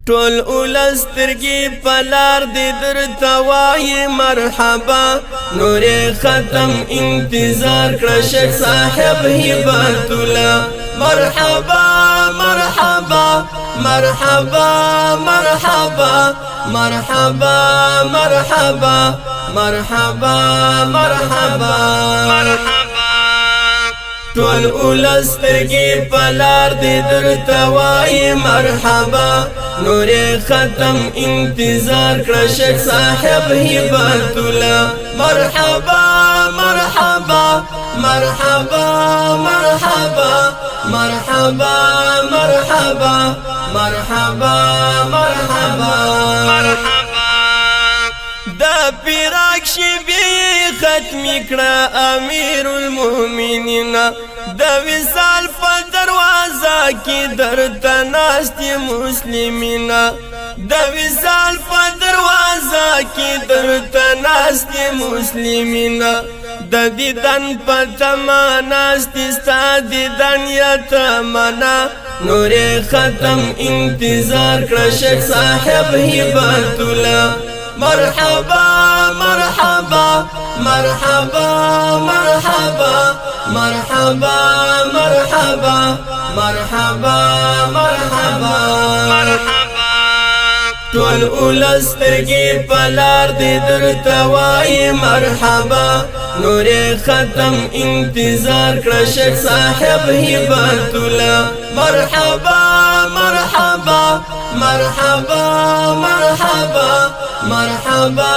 ټول اولسترګي پلار دې درته وایي مرحبا نور ختم انتظار کړه شیخ صاحب هبت الله مرحبا مرحبا مرحبا مرحبا مرحبا مرحبا مرحبا مرحبا ټول اولسترګي پلار دې درته وایي مرحبا نور ختم انتظار کړه شیخ صاحب هبت الله مرحبا مرحبا مرحبا مرحبا مرحبا مرحبا مرحبا مرحبا دا پیراک شبی ختمی کړه امیر المؤمنین دا وصال په دروازه کې درته ناستي مسلمین دا وصال په دروازه کې درته ناستي مسلمین د دیدن په تمه ناستي ستا دیدن یتمنا نور ختم انتظار کړه شیخ صاحب هبت الله مرحبا مرحبا مرحبا مرحبا مرحبا مرحبا مرحبا مرحبا ټول اولسترګي پلار دې درته وایي مرحبا نور ختم انتظار کړه شیخ صاحب هبت الله مرحبا مرحبا مرحبا مرحبا مرحبا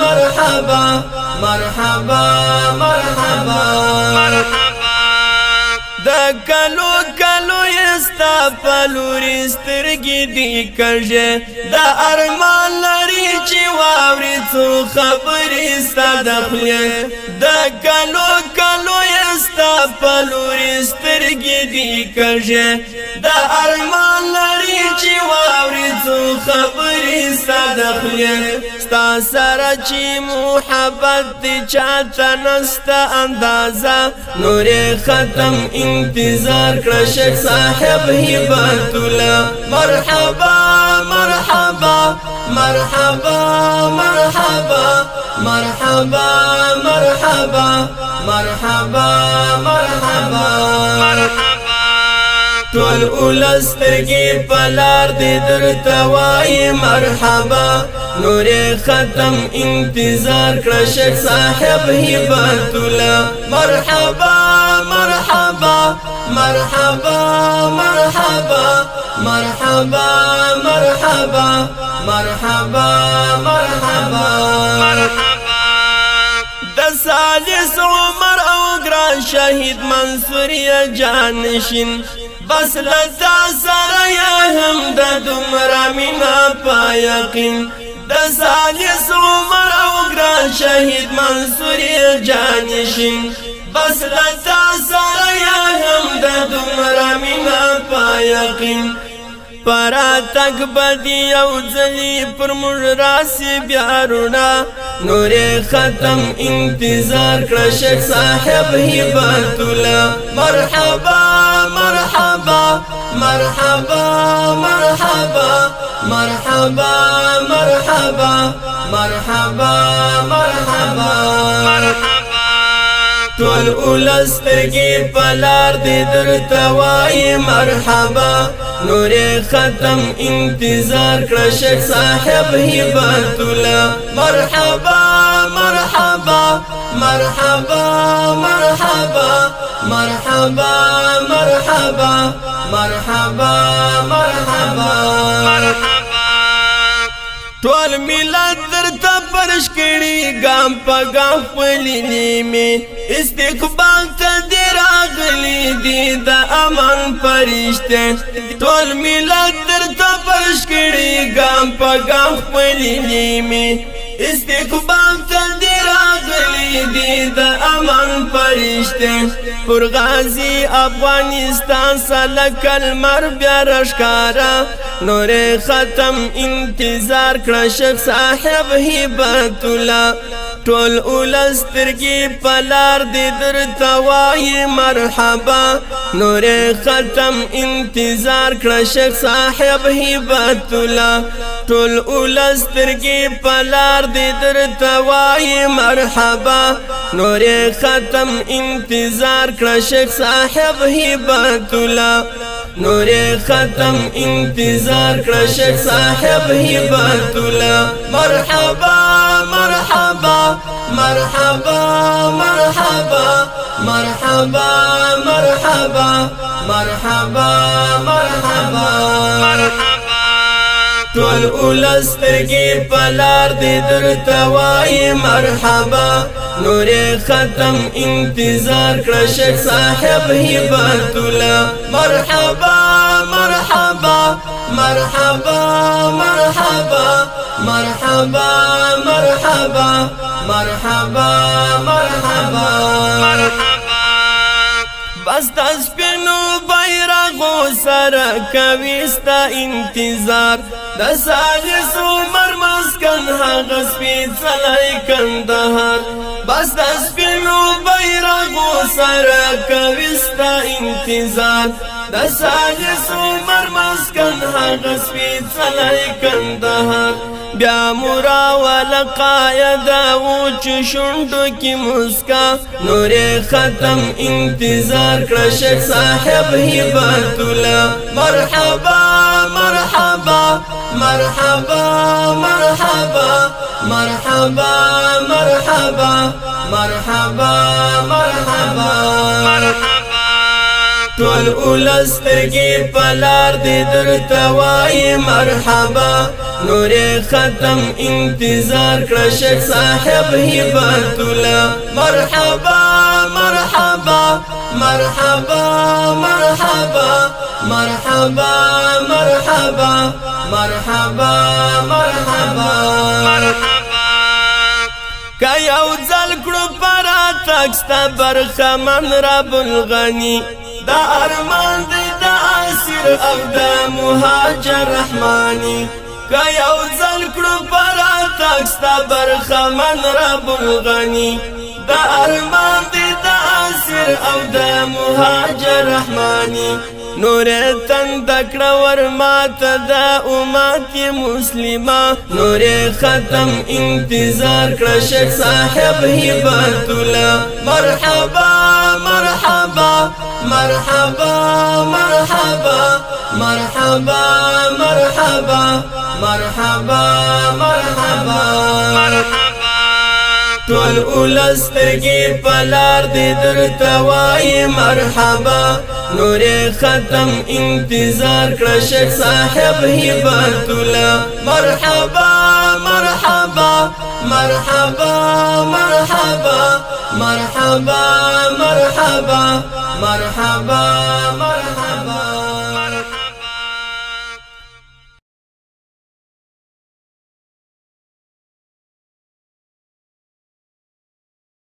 مرحبا مرحبا مرحبا دا کلو کلو یستا پلوری سترګي دی کژه دا ارمان لري چې واوري څو خبرې ستا دخله دا کلو کلو یستا پلوری سترګي دی کژه دا ارمان لري چې واوري څو خبرې ستا دخله ستا سره چې محبت دی چاته نسته اندازه نور ختم انتظار کړه شیخ صاحب هبت الله مرحبا مرحبا مرحبا مرحبا مرحبا مرحبا مرحبا مرحبا ټول اولسترګي پلار دې درته وایي مرحبا نور ختم انتظار کړه شیخ صاحب هبت الله مرحبا مرحبا مرحبا مرحبا مرحبا مرحبا مرحبا مرحبا د سالس عمر او ګران شهید منصور جانشین بس لتا سره هم د دومره مینا په یقین د سالس عمر او ګران شهید منصور جانشین بس لتا سره هم د دومره مینا په یقین پرا تک بدی او ځلی پر موږ راسي بیا رونا نور ختم انتظار کړه شیخ صاحب هبت الله مرحبا مرحبا مرحبا مرحبا مرحبا مرحبا مرحبا مرحبا ټول اولسترګي پلار دې درته وایي مرحبا نور ختم انتظار کړه شیخ صاحب هبت الله مرحبا مرحبا مرحبا مرحبا مرحبا مرحبا مرحبا مرحبا ټول ملت درته پرش کړي ګام په ګام خپلې می استقبال ته دې راغلي دي د امان فرشته ټول ملت درته پرش کړي ګام په ګام خپلې می استقبال ته دې راغلي دي د امان فرشته پر غازی افغانستان سلکل مر بیا رشکارا نور ختم انتظار کړه شیخ صاحب هبت الله ټول ولسترګي پلار دې درته وایي مرحبا نور ختم انتظار کړه شیخ صاحب هبت الله ټول ولسترګي پلار دې درته وایي مرحبا نور ختم انتظار کړه شیخ صاحب هبت الله نور ختم انتظار کړه شیخ صاحب هبت الله مرحبا مرحبا مرحبا مرحبا مرحبا مرحبا مرحبا مرحبا مرحبا ټول ولسترګي پلار دې درته وایي مرحبا نور ختم انتظار کړه شیخ صاحب هبت الله مرحبا مرحبا مرحبا مرحبا مرحبا مرحبا مرحبا مرحبا مرحبا بس تسپینو بیرغو سره کوي ستا انتظار د ساجس عمر مسکن هغه سپېڅلی کندهار بس تسپینو بیرغو سره کوي ستا انتظار د ساجس عمر مسکن هغه سپېڅلی کندهار بیا مراول قاید و چې شونډو کې مسکا نور ختم انتظار کړه شیخ صاحب هبت الله مرحبا مرحبا مرحبا مرحبا مرحبا مرحبا مرحبا مرحبا مرحبا ټول ولسترګي پلار دې درته وایي مرحبا نور ختم انتظار کړه شیخ صاحب هبت الله مرحبا مرحبا مرحبا مرحبا مرحبا مرحبا مرحبا مرحبا مرحبا که یو ځل کړو پرا تکستا برخمن رب الغنی دا ارمان دی دا اسیر او دا مهاجر رحمانی که یو ځل کړو پرا تکستا برخمن رب الغنی دا ارمان دی دا اسیر او دا مهاجر رحمانی نور تندکړه ورمات دا امت مسلمه نور ختم انتظار کړه شیخ صاحب هبت الله مرحبا مرحبا مرحبا مرحبا مرحبا مرحبا مرحبا مرحبا مرحبا ټول ولسترګي پلار دې درته وایي مرحبا نور ختم انتظار کړه شیخ صاحب هبت الله مرحبا مرحبا مرحبا مرحبا مرحبا مرحبا مرحبا مرحبا